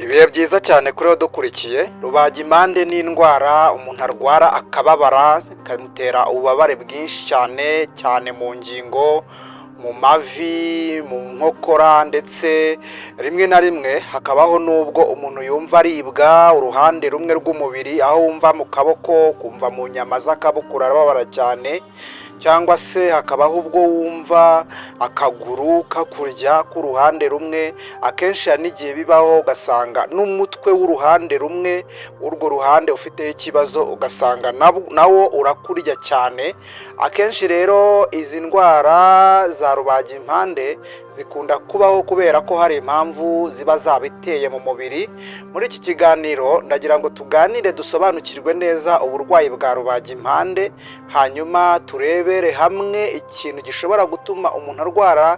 Ibihe byiza cyane kuri wo dukurikiye. Rubagimpande ni indwara umuntu arwara akababara, ikamutera ububabare bwinshi cyane cyane mu ngingo, mu mavi, mu nkokora, ndetse rimwe na rimwe hakabaho n'ubwo umuntu yumva aribwa uruhande rumwe rw'umubiri, aho wumva mu kaboko, kumva mu nyama z'akaboko urababara cyane, cyangwa se hakabaho ubwo wumva akaguru kakurya k'uruhande rumwe. Akenshi hari n'igihe bibaho ugasanga n'umutwe w'uruhande rumwe w'urwo ruhande ufiteho ikibazo, ugasanga nawo urakurya cyane. Akenshi rero izi ndwara za rubagimpande zikunda kubaho kubera ko hari impamvu ziba zabiteye mu mubiri. Muri iki kiganiro ndagira ngo tuganire dusobanukirwe neza uburwayi bwa rubagimpande, hanyuma turebere hamwe ikintu gishobora gutuma umuntu arwara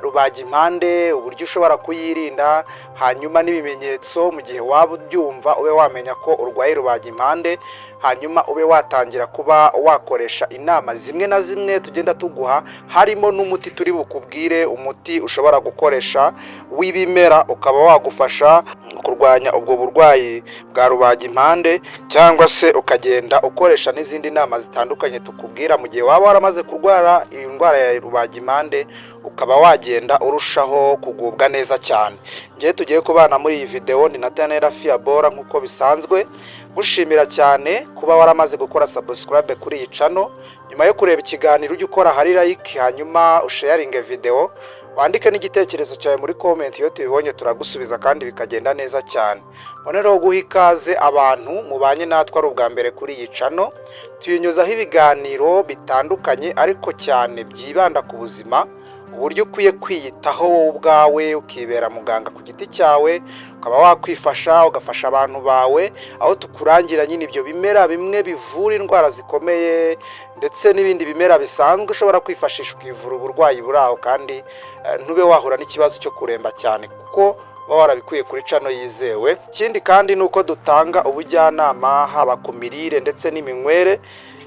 rubagimpande, uburyo ushobora kuyirinda, hanyuma n'ibimenyetso mu gihe waba ubyumva ube wamenya ko urwaye rubagimpande, hanyuma ube watangira kuba wakoresha inama zimwe na zimwe tugenda tuguha, harimo n'umuti turi bukubwire, umuti ushobora gukoresha w'ibimera ukaba wagufasha kurwanya ubwo burwayi bwa rubagimpande, cyangwa se ukagenda ukoresha n'izindi nama zitandukanye tukubwira mu gihe waba waramaze kurwara iyi ndwara ya rubagimpande, ukaba wagenda urushaho kugubwa neza cyane. Ngiye tugiye kubana muri iyi video ni Nathaniel Fiabora nk'uko bisanzwe, gushimira cyane kuba waramaze gukora subscribe kuri iyi channel. Nyuma yo kureba ikiganiro ujye ukora hari like, hanyuma usharinge video, wandike n'igitekerezo cyawe muri comment. Iyo tubibonye turagusubiza kandi bikagenda neza cyane. Bonero guha ikaze abantu mubanye natwe ari ubwa mbere kuri iyi channel. Tuyinyuzaho ibiganiro bitandukanye ariko cyane byibanda ku buzima, uburyo ukwiye kwiyitaho wowe ubwawe, ukibera muganga ku giti cyawe, ukaba wakwifasha ugafasha abantu bawe, aho tukurangira nyine ibyo bimera bimwe bivura indwara zikomeye, ndetse n'ibindi bimera bisanzwe ushobora kwifashisha ukivura uburwayi buraho, kandi ntube wahura n'ikibazo cyo kuremba cyane kuko baba warabikuye kuri channel yizewe. Ikindi kandi nuko dutanga ubujyanama haba ku mirire ndetse n'iminywere,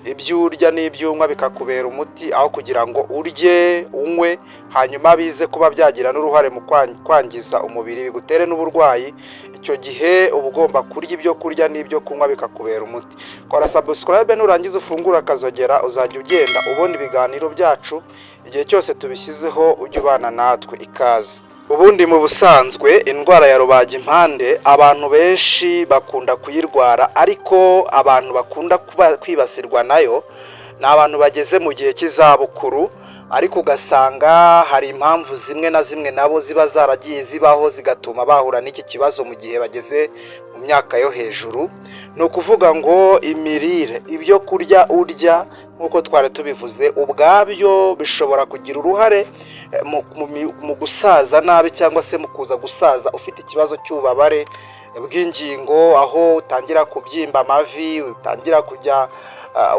ibyo urya n'ibyunywa bikakubera umuti, aho kugira ngo urye unywe hanyuma bize kuba byagira n'uruhare mu kwangiza umubiri bigutere n'uburwayi. Icyo gihe uba ugomba kurya ibyo kurya n'ibyo kunywa bikakubera umuti. Kora subscribe nurangiza ufungura akazogera, uzajya ugenda ubona ibiganiro byacu igihe cyose tubishyizeho, ujye ubana natwe. Ikaze. Ubundi mu busanzwe indwara ya rubagimpande abantu benshi bakunda kuyirwara, ariko abantu bakunda kwibasirwa nayo ni abantu bageze mu gihe cy'izabukuru, ariko ugasanga hari impamvu zimwe na zimwe nabo ziba zaragiye zibaho zigatuma bahura n'iki kibazo mu gihe bageze mu myaka yo hejuru. Ni ukuvuga ngo imirire, ibyo kurya urya nk'uko twari tubivuze, ubwabyo bishobora kugira uruhare mu gusaza nabi, cyangwa se mu kuza gusaza ufite ikibazo cy'ububabare bw'ingingo, aho utangira kubyimba amavi, utangira kujya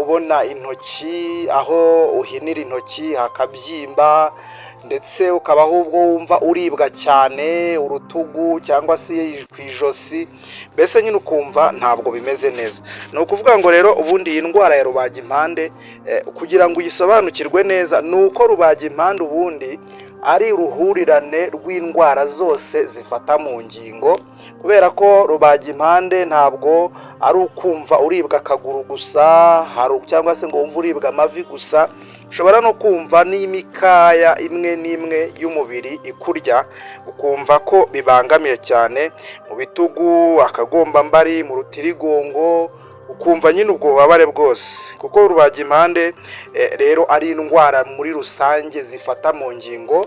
ubona intoki, aho uhinira intoki hakabyimba, ndetse ukabaho ubwo wumva uribwa cyane urutugu cyangwa se ku ijosi, mbese nyine ukumva ntabwo bimeze neza. Ni ukuvuga ngo rero ubundi iyi ndwara ya rubagimpande kugira ngo uyisobanukirwe neza, ni uko rubagimpande ubundi ari uruhurirane rw'indwara zose zifata mu ngingo, kubera ko rubagimpande ntabwo ari ukumva uribwa akaguru gusa, cyangwa se ngo wumve uribwa amavi gusa, ushobora no kumva n'imikaya imwe n'imwe y'umubiri ikurya, ukumva ko bibangamiye cyane mu bitugu, akagombambari, mu rutirigongo, ukumva nyine ubwo bubabare bwose. Kuko rubagimpande rero ari indwara muri rusange zifata mu ngingo,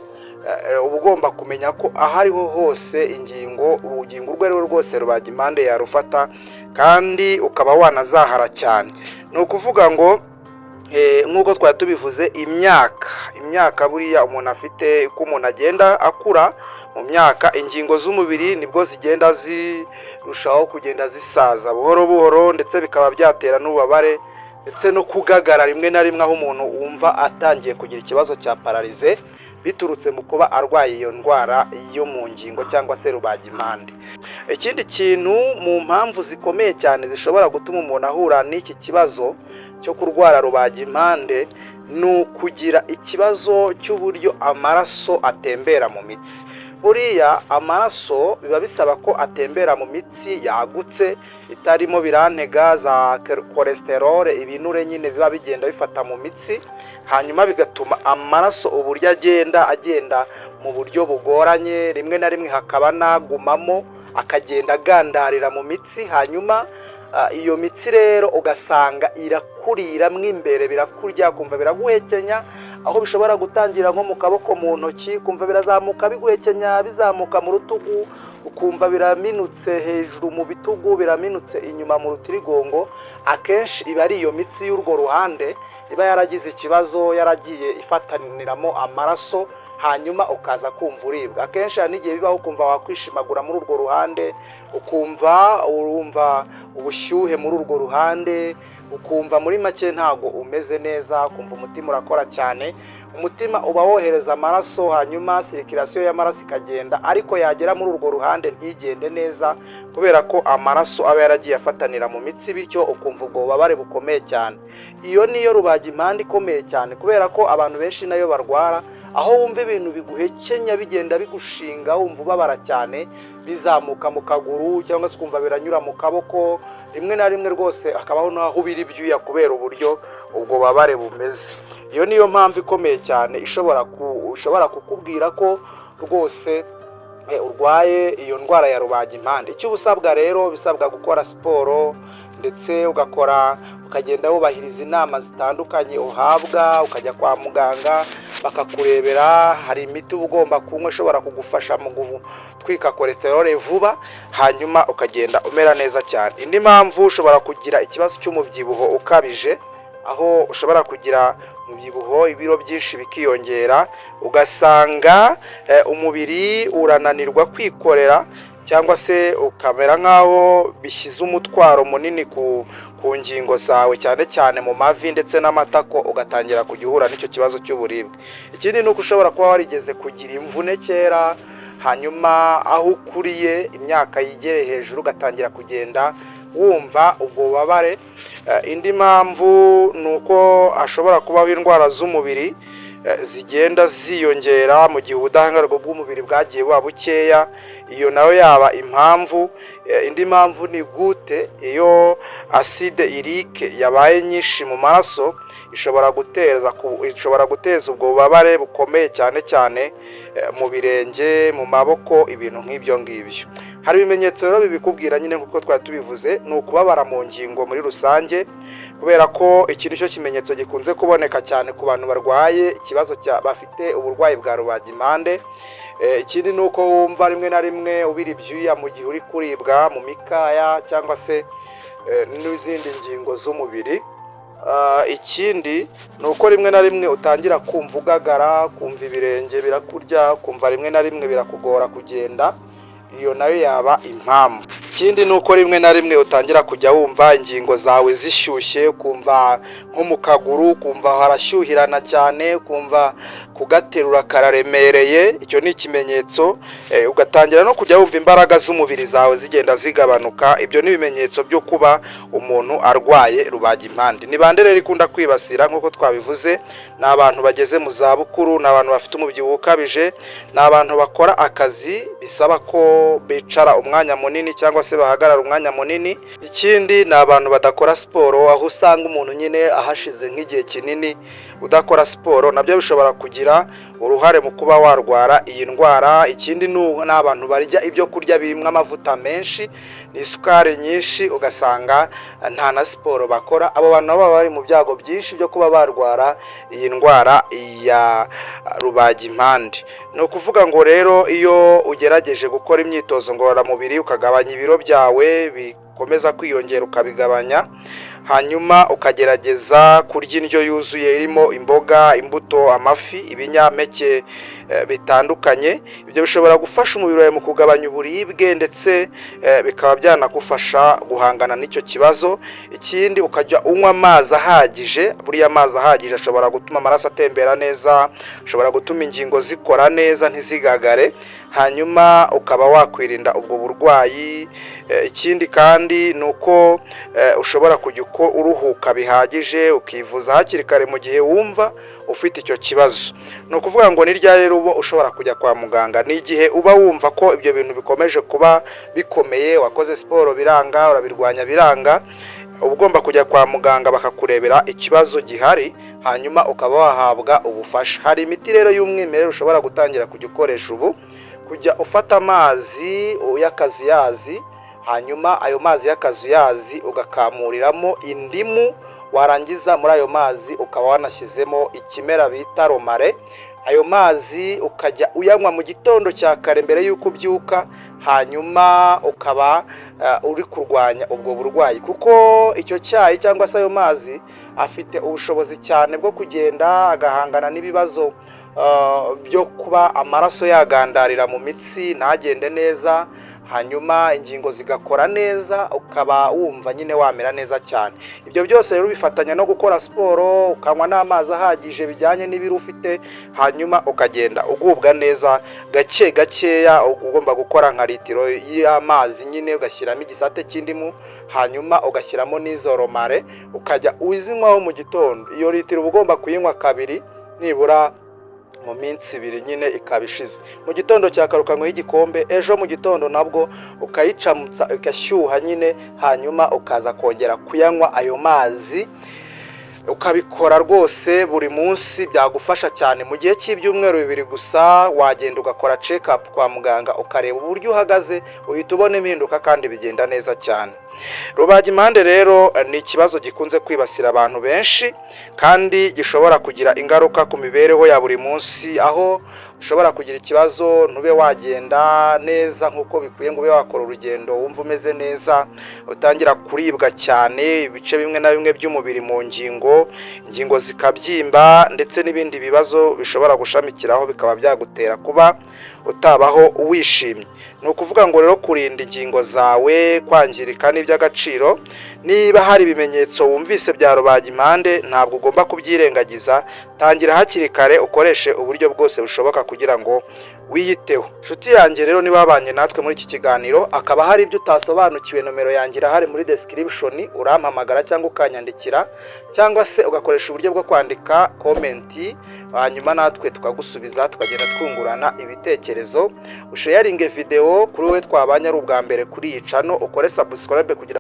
uba ugomba kumenya ko aho ariho hose urugingo urwo ari rwo rwose rubagimpande yarufata, kandi ukaba wanazahara cyane. Ni ukuvuga ngo nk'uko twari tubivuze, imyaka buriya umuntu afite, uko umuntu agenda akura mu myaka, ingingo z'umubiri nibwo zigenda zirushaho kugenda zisaza buhoro buhoro, ndetse bikaba byatera n'ububabare ndetse no kugagara rimwe na rimwe, aho umuntu wumva atangiye kugira ikibazo cya pararize biturutse mu kuba arwaye iyo ndwara yo mu ngingo cyangwa se rubagimpande. Ikindi kintu mu mpamvu zikomeye cyane zishobora gutuma umuntu ahura n'iki kibazo cyo kurwara rubagimpande ni ukugira ikibazo cy'uburyo amaraso atembera mu mitsi. buriya amaraso biba bisaba ko atembera mu mitsi yagutse itarimo birantega za cholesterol, ibinure nyine biba bigenda bifata mu mitsi, hanyuma bigatuma amaraso uburyo agenda mu buryo bugoranye, rimwe na rimwe hakaba nagumamo akagenda agandarira mu mitsi, hanyuma iyo mitsi rero ugasanga irakurira imbere, birakurya kumva biraguhekenya, aho bishobora gutangira nko mu kaboko, mu ntoki, kumva birazamuka biguhekenya, bizamuka mu rutugu, ukumva biraminutse hejuru mu bitugu, biraminutse inyuma mu rutirigongo. Akenshi iba ari iyo mitsi y'urwo ruhande iba yaragize ikibazo, yaragiye ifataniramo amaraso, hanyuma ukaza kumva uribwa. Akenshi n'igihe bibaho ukumva wakwishimagura muri urwo ruhande, ukumva urumva ubushyuhe muri urwo ruhande, ukumva muri make ntago umeze neza, ukumva umutima urakora cyane. Umutima uba wohereza amaraso, hanyuma sirikirasiyo y'amaraso ikagenda, ariko yagera muri urwo ruhande ntigende neza kubera ko amaraso aba yaragiye afatanira mu mitsi, bityo ukumva ubwo bubabare bukomeye cyane. Iyo niyo rubagimpande ikomeye cyane, kubera ko abantu benshi nayo barwara, aho wumva ibintu biguhekenya bigenda bigushinga, wumva ubabara cyane, bizamuka mu kaguru cyangwa se kumva biranyura mu kaboko, rimwe na rimwe rwose akabaho naho ubira ibyuya kubera uburyo ubwo babare bumeze. Iyo niyo mpamvu ikomeye cyane ishobora kukubwira ko rwose urwaye iyo ndwara ya rubagimpande. Icyo ubusabwa rero, bisabwa gukora siporo ndetse ukagenda wubahiriza inama zitandukanye uhabwa, ukajya kwa muganga bakakurebera, hari imiti uba ugomba kunywa ishobora kugufasha mu gutwika cholesterol vuba, hanyuma ukagenda umera neza cyane. Indi mpamvu, ushobora kugira ikibazo cy'umubyibuho ukabije, aho ushobora kugira umubyibuho, ibiro byinshi bikiyongera, ugasanga umubiri urananirwa kwikorera, cyangwa se ukamera nk'aho bishyize umutwaro munini ku ngingo zawe, cyane cyane mu mavi ndetse n'amatako, ugatangira kujya uhura n'icyo kibazo cy'uburibwe. Ikindi ni uko ushobora kuba warigeze kugira imvune kera, hanyuma aho ukuriye imyaka yigereye hejuru ugatangira kugenda wumva ubwo bubabare. Indi mpamvu ni uko hashobora kubaho indwara z'umubiri zigenda ziyongera mu gihe ubudahangarwa bw'umubiri bwagiye buba bukeya, iyo nayo yaba impamvu. Indi mpamvu ni gute, iyo acide urique yabaye nyinshi mu maraso ishobora guteza ubwo bubabare bukomeye, cyane cyane mu birenge, mu maboko, ibintu nk'ibyo ngibyo. Hari ibimenyetso rero bibikubwira nyine nk'uko twari tubivuze, ni ukubabara mu ngingo muri rusange, kubera ko iki nicyo kimenyetso gikunze kuboneka cyane ku bantu barwaye ikibazo bafite uburwayi bwa rubagimpande. Ikindi ni uko wumva rimwe na rimwe ubira ibyuya mu gihe uri kuribwa mu mikaya cyangwa se n'izindi ngingo z'umubiri. Ikindi ni uko rimwe na rimwe utangira kumva ugagara, kumva ibirenge birakurya, kumva rimwe na rimwe birakugora kugenda, iyo nayo yaba impamvu. Ikindi ni uko rimwe na rimwe utangira kujya wumva ingingo zawe zishyushye, kumva nko mu kaguru kumva harashyuhirana cyane, kumva kugaterura kararemereye, icyo ni ikimenyetso. Ugatangira no kujya wumva imbaraga z'umubiri zawe zigenda zigabanuka, ibyo ni ibimenyetso byo kuba umuntu arwaye rubagimpande. Ni bande rero ikunda kwibasira? Nk'uko twabivuze, ni abantu bageze mu zabukuru, ni abantu bafite umubyibuho ukabije, ni abantu bakora akazi bisaba ko bicara umwanya munini cyangwa se bahagarara umwanya munini. Ikindi ni abantu badakora siporo, aho usanga umuntu nyine ahashize nk'igihe kinini udakora siporo, nabyo bishobora kugira uruhare mu kuba warwara iyi ndwara. Ikindi ni abantu barya ibyo kurya birimo amavuta menshi n'isukari nyinshi, ugasanga nta na siporo bakora. Abo bantu baba bari mu byago byinshi byo kuba barwara iyi ndwara ya rubagimpande. Ni ukuvuga ngo rero iyo ugerageje gukora imyitozo ngororamubiri ukagabanya ibiro byawe bikomeza kwiyongera ukabigabanya, hanyuma ukagerageza kurya indyo yuzuye irimo imboga, imbuto, amafi, ibinyampeke bitandukanye, ibyo bishobora gufasha umubiri wawe mu kugabanya uburibwe ndetse bikaba byanagufasha guhangana n'icyo kibazo. Ikindi ukajya unywa amazi ahagije, buriya amazi ahagije ashobora gutuma amaraso atembera neza, ashobora gutuma ingingo zikora neza ntizigagare, hanyuma ukaba wakwirinda ubwo burwayi. Ikindi kandi ni uko ushobora kujya uruhuka bihagije, ukivuza hakiri kare mu gihe wumva ufite icyo kibazo. Ni ukuvuga ngo ni ryari rero uba ushobora kujya kwa muganga? Ni igihe uba wumva ko ibyo bintu bikomeje kuba bikomeye, wakoze siporo biranga, urabirwanya biranga, uba ugomba kujya kwa muganga bakakurebera ikibazo gihari, hanyuma ukaba wahabwa ubufasha. Hari imiti rero y'umwimerere ushobora gutangira kujya ukoresha ubu, kujya ufata amazi y'akazuyazi, hanyuma ayo mazi y'akazuyazi ugakamuriramo indimu, warangiza muri ayo mazi ukaba wanashyizemo ikimera bita romare. Ayo mazi ukajya uyanywa mu gitondo cya kare mbere y'uko ubyuka, hanyuma ukaba uri kurwanya ubwo burwayi, kuko icyo cyayi cyangwa se ayo mazi afite ubushobozi cyane bwo kugenda agahangana n'ibibazo byo kuba amaraso yagandarira mu mitsi ntagende neza, hanyuma ingingo zigakora neza, ukaba wumva nyine wamera neza cyane. Ibyo byose rero bifatanya no gukora siporo, ukanywa n'amazi ahagije bijyanye n'ibiro ufite, hanyuma ukagenda ugubwa neza gake gakeya. Ugomba gukora nka litiro y'amazi nyine, ugashyiramo igisate cy'indimu, hanyuma ugashyiramo n'izo romare, ukajya uzinywaho mu gitondo. Iyo litiro uba ugomba kuyinywa kabiri nibura mu minsi 2 nyine ikaba ishize. Mu gitondo cya kare ukanywa igikombe, ejo mu gitondo nabwo ukayicamutsa igashyuha nyine, hanyuma ukaza kongera kuyanywa ayo mazi. Ukabikora rwose buri munsi, byagufasha cyane. Mu gihe cy'ibyumweru 2 gusa wagenda ugakora check up kwa muganga, ukareba uburyo uhagaze, uhita ubona impinduka kandi bigenda neza cyane. Rubagimpande rero ni ikibazo gikunze kwibasira abantu benshi, kandi gishobora kugira ingaruka ku mibereho ya buri munsi, aho ushobora kugira ikibazo ntube wagenda neza nk'uko bikwiye, ngo ube wakora urugendo wumva umeze neza, utangira kuribwa cyane ibice bimwe na bimwe by'umubiri mu ingingo zikabyimba, ndetse n'ibindi bibazo bishobora gushamikiraho bikaba byagutera kuba utabaho wishimye. Ni ukuvuga ngo rero kurinda ingingo zawe kwangirika n'iby'agaciro, niba hari ibimenyetso wumvise bya rubagimpande ntabwo ugomba kubyirengagiza. Tangira hakiri kare, ukoreshe uburyo bwose bushoboka kugira ngo wiyiteho. Nshuti yanjye rero, niba wabanye natwe muri iki kiganiro akaba hari ibyo utasobanukiwe, nomero yanjye irahari muri description, urampamagara cyangwa ukanyandikira, cyangwa se ugakoresha uburyo bwo kwandika comment, hanyuma natwe tukagusubiza, tukagenda twungurana ibitekerezo. Usharinge video kuri wowe twabanye ari ubwa mbere kuri iyi channel, ukore subscribe kugira